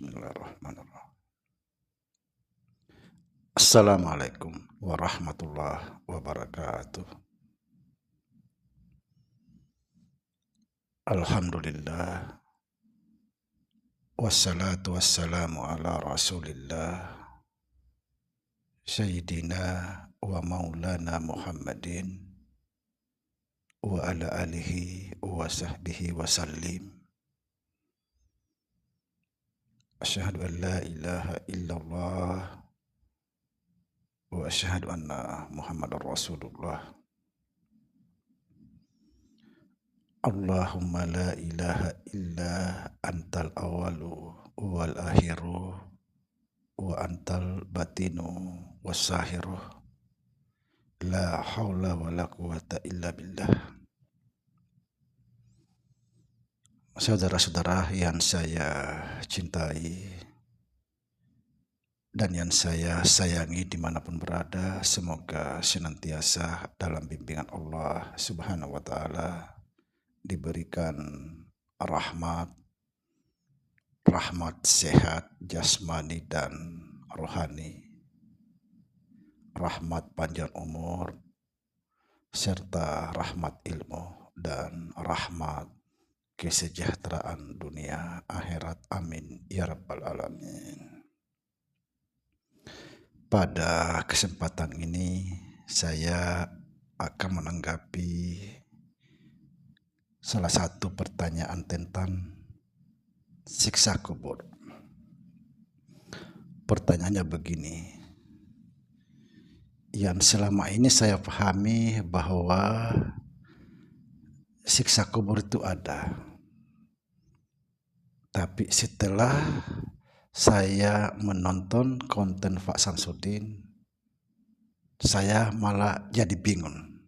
Bismillahirrahmanirrahim. Assalamualaikum warahmatullahi wabarakatuh. Alhamdulillah. Wassalatu wassalamu ala rasulillah. Sayyidina wa maulana Muhammadin wa ala alihi wa sahbihi wa sallim. Asyhadu an la ilaha illallah wa asyhadu anna Muhammadar Rasulullah. Allahumma la ilaha illa antal awalu wal akhiru wa antal batinu wassahiru. La haula wa la quwata illa billah. Saudara-saudara yang saya cintai dan yang saya sayangi dimanapun berada, semoga senantiasa dalam bimbingan Allah Subhanahu wa ta'ala, diberikan rahmat sehat jasmani dan rohani, rahmat panjang umur, serta rahmat ilmu dan rahmat kesejahteraan dunia akhirat. Amin ya rabbal alamin. Pada kesempatan ini saya akan menanggapi salah satu pertanyaan tentang siksa kubur. Pertanyaannya begini, yang selama ini saya pahami bahwa siksa kubur itu ada, tapi setelah saya menonton konten Pak Samsudin, saya malah jadi bingung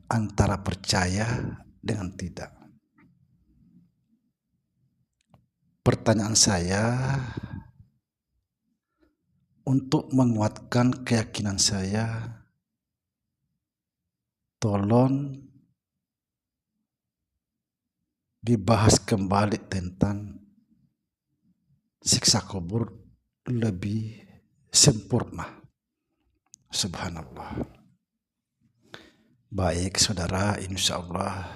antara percaya dengan tidak. Pertanyaan saya, untuk menguatkan keyakinan saya, tolong dibahas kembali tentang siksa kubur lebih sempurna. Subhanallah. Baik saudara, insya Allah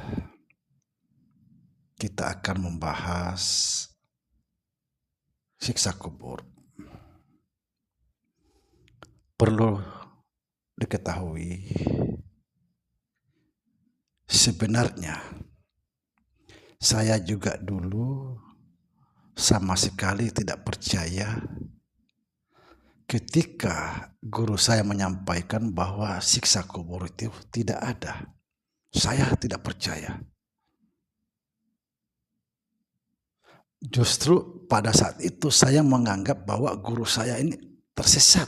kita akan membahas siksa kubur. Perlu diketahui, sebenarnya saya juga dulu sama sekali tidak percaya ketika guru saya menyampaikan bahwa siksa kubur itu tidak ada. Saya tidak percaya. Justru pada saat itu saya menganggap bahwa guru saya ini tersesat.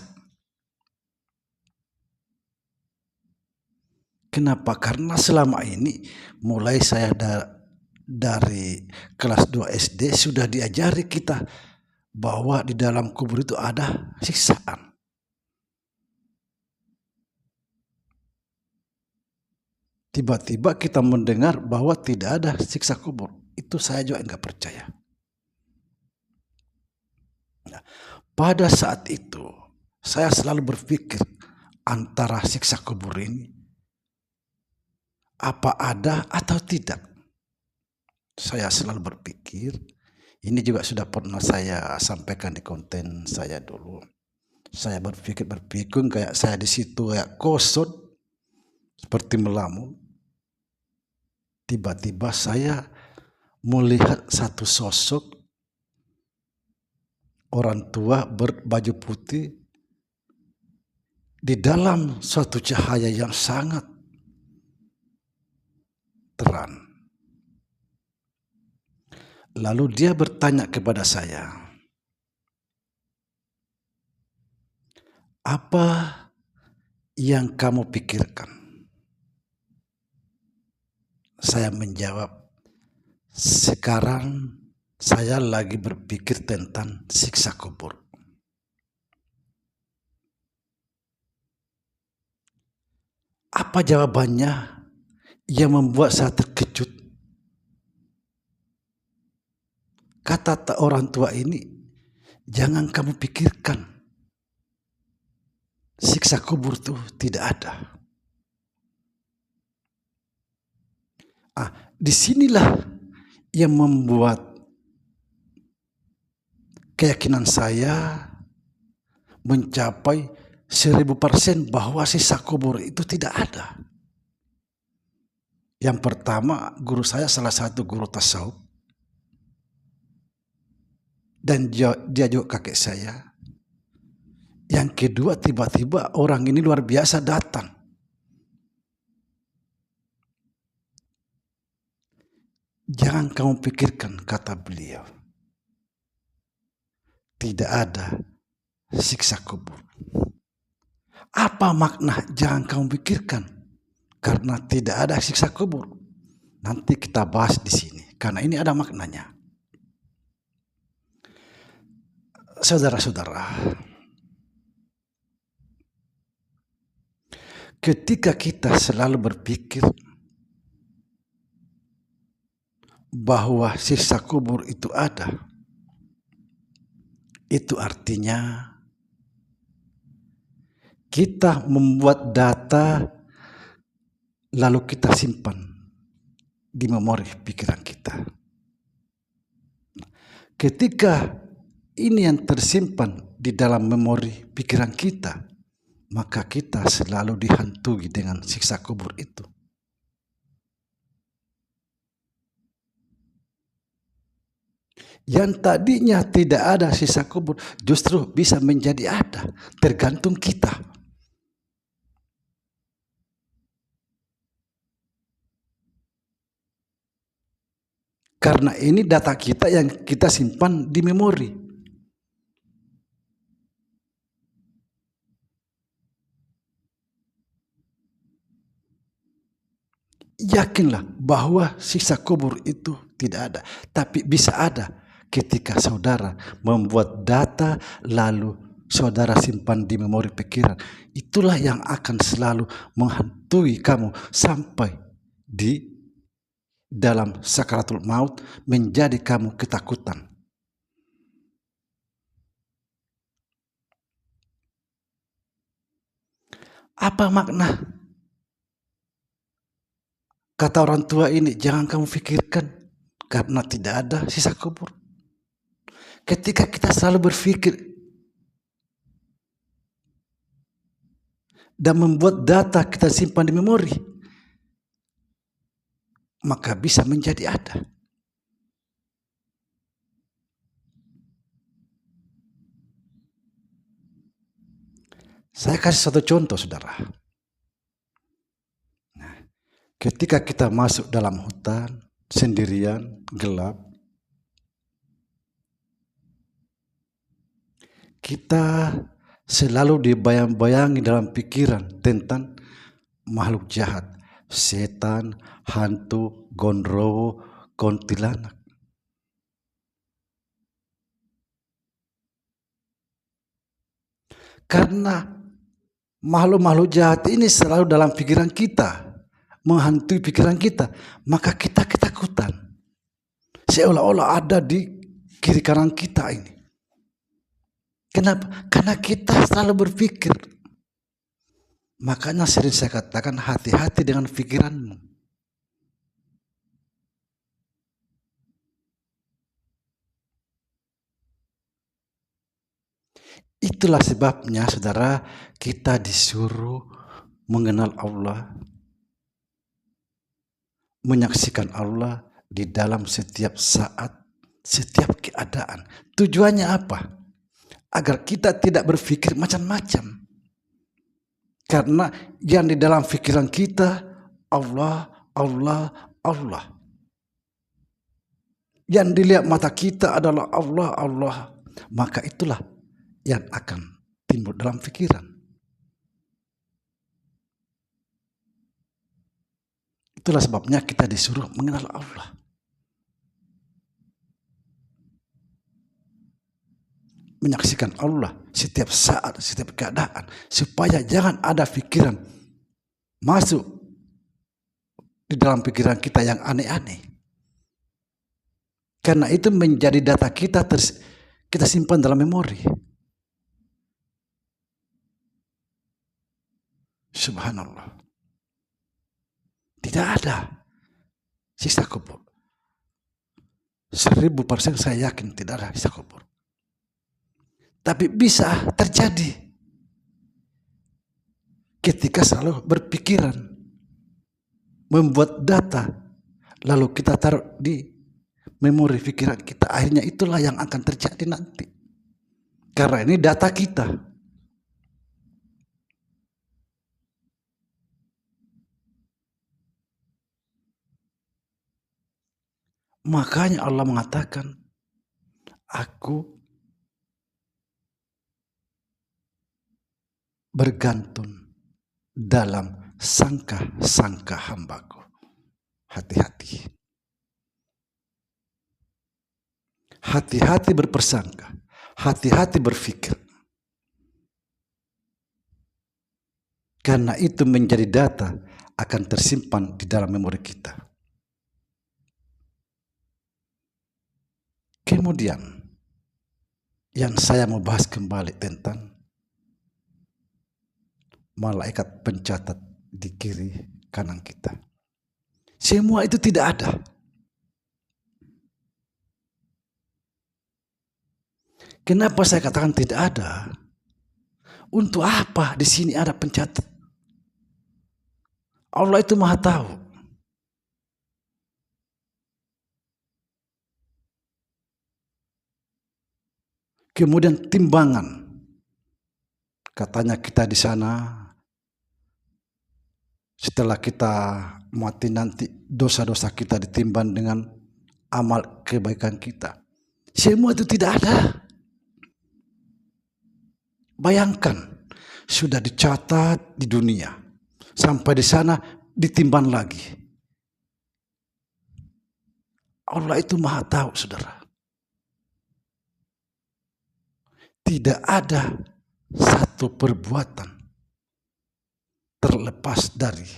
Kenapa? Karena selama ini mulai saya dari kelas 2 SD sudah diajari kita bahwa di dalam kubur itu ada siksaan. Tiba-tiba kita mendengar bahwa tidak ada siksa kubur. Itu saya juga enggak percaya. Nah, pada saat itu saya selalu berpikir antara siksa kubur ini apa ada atau tidak. Saya selalu berpikir, ini juga sudah pernah saya sampaikan di konten saya dulu. Saya berpikir kayak saya di situ kayak kosong, seperti melamun. Tiba-tiba saya melihat satu sosok orang tua berbaju putih di dalam suatu cahaya yang sangat terang. Lalu dia bertanya kepada saya, apa yang kamu pikirkan? Saya menjawab, sekarang saya lagi berpikir tentang siksa kubur. Apa jawabannya yang membuat saya terkejut? kata orang tua ini, jangan kamu pikirkan, siksa kubur itu tidak ada. Disinilah yang membuat keyakinan saya mencapai 1000% bahwa siksa kubur itu tidak ada. Yang pertama, guru saya salah satu guru tasawuf, dan dia juga kakek saya. Yang kedua, tiba-tiba orang ini luar biasa datang. Jangan kamu pikirkan, kata beliau, tidak ada siksa kubur. Apa makna jangan kamu pikirkan? Karena tidak ada siksa kubur. Nanti kita bahas di sini, karena ini ada maknanya. Saudara-saudara, ketika kita selalu berpikir bahwa siksa kubur itu ada, itu artinya kita membuat data lalu kita simpan di memori pikiran kita. Ketika ini yang tersimpan di dalam memori pikiran kita, maka kita selalu dihantui dengan siksa kubur itu. Yang tadinya tidak ada siksa kubur justru bisa menjadi ada, tergantung kita. Karena ini data kita yang kita simpan di memori. Yakinlah bahwa siksa kubur itu tidak ada, tapi bisa ada ketika saudara membuat data lalu saudara simpan di memori pikiran. Itulah yang akan selalu menghantui kamu sampai di dalam sakaratul maut, menjadi kamu ketakutan. Apa makna kata orang tua ini, jangan kamu pikirkan karena tidak ada siksa kubur? Ketika kita selalu berpikir dan membuat data kita simpan di memori, maka bisa menjadi ada. Saya kasih satu contoh, saudara. Ketika kita masuk dalam hutan sendirian, gelap, kita selalu dibayang-bayangi dalam pikiran tentang makhluk jahat, setan, hantu, gondrowo, kuntilanak. Karena makhluk-makhluk jahat ini selalu dalam pikiran kita, menghantui pikiran kita, maka kita ketakutan. Seolah-olah ada di kiri kanan kita ini. Kenapa? Karena kita selalu berpikir. Makanya sering saya katakan, hati-hati dengan pikiranmu. Itulah sebabnya, saudara, kita disuruh mengenal Allah, menyaksikan Allah di dalam setiap saat, setiap keadaan. Tujuannya apa? Agar kita tidak berpikir macam-macam. Karena yang di dalam pikiran kita, Allah, Allah, Allah. Yang dilihat mata kita adalah Allah, Allah. Maka itulah yang akan timbul dalam pikiran. Itulah sebabnya kita disuruh mengenal Allah. Menyaksikan Allah setiap saat, setiap keadaan, supaya jangan ada pikiran masuk di dalam pikiran kita yang aneh-aneh. Karena itu menjadi data kita kita simpan dalam memori. Subhanallah. Tidak ada siksa kubur. 1000% saya yakin tidak ada siksa kubur. Tapi bisa terjadi ketika selalu berpikiran, membuat data, lalu kita taruh di memori pikiran kita. Akhirnya itulah yang akan terjadi nanti. Karena ini data kita. Makanya Allah mengatakan, aku bergantung dalam sangka-sangka hambaku. Hati-hati. Hati-hati berpersangka. Hati-hati berpikir. Karena itu menjadi data akan tersimpan di dalam memori kita. Kemudian yang saya mau bahas kembali tentang malaikat pencatat di kiri kanan kita. Semua itu tidak ada. Kenapa saya katakan tidak ada? Untuk apa di sini ada pencatat? Allah itu Maha tahu. Kemudian timbangan. Katanya kita di sana, setelah kita mati nanti dosa-dosa kita ditimbang dengan amal kebaikan kita. Semua itu tidak ada. Bayangkan, sudah dicatat di dunia, sampai di sana ditimbang lagi. Allah itu Maha tahu, saudara. Tidak ada satu perbuatan terlepas dari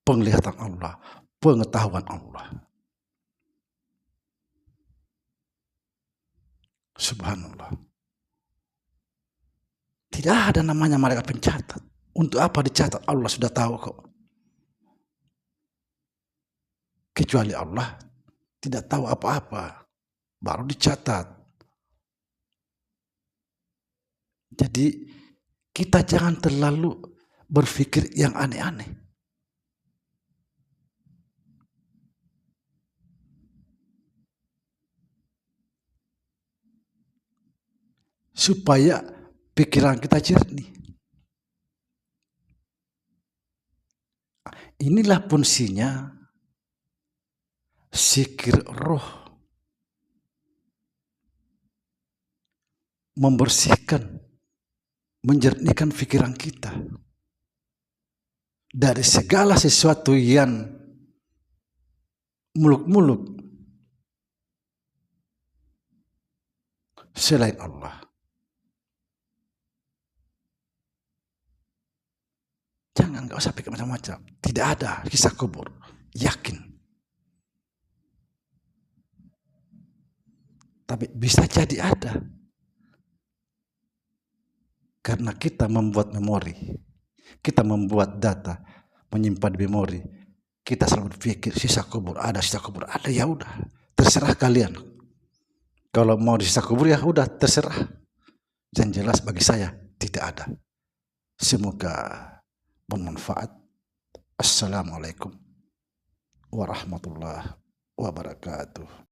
penglihatan Allah, pengetahuan Allah. Subhanallah. Tidak ada namanya malaikat pencatat. Untuk apa dicatat? Allah sudah tahu kok. Kecuali Allah tidak tahu apa-apa, baru dicatat. Jadi kita jangan terlalu berpikir yang aneh-aneh. Supaya pikiran kita jernih. Inilah fungsinya zikir roh. Membersihkan, menjernihkan pikiran kita dari segala sesuatu yang muluk-muluk selain Allah. Jangan, nggak usah pikir macam-macam. Tidak ada kisah kubur. Yakin. Tapi bisa jadi ada. Karena kita membuat memori, kita membuat data, menyimpan di memori, kita selalu berpikir sisa kubur ada, ya udah, terserah kalian. Kalau mau di sisa kubur ya udah terserah. Yang jelas bagi saya tidak ada. Semoga bermanfaat. Assalamualaikum warahmatullahi wabarakatuh.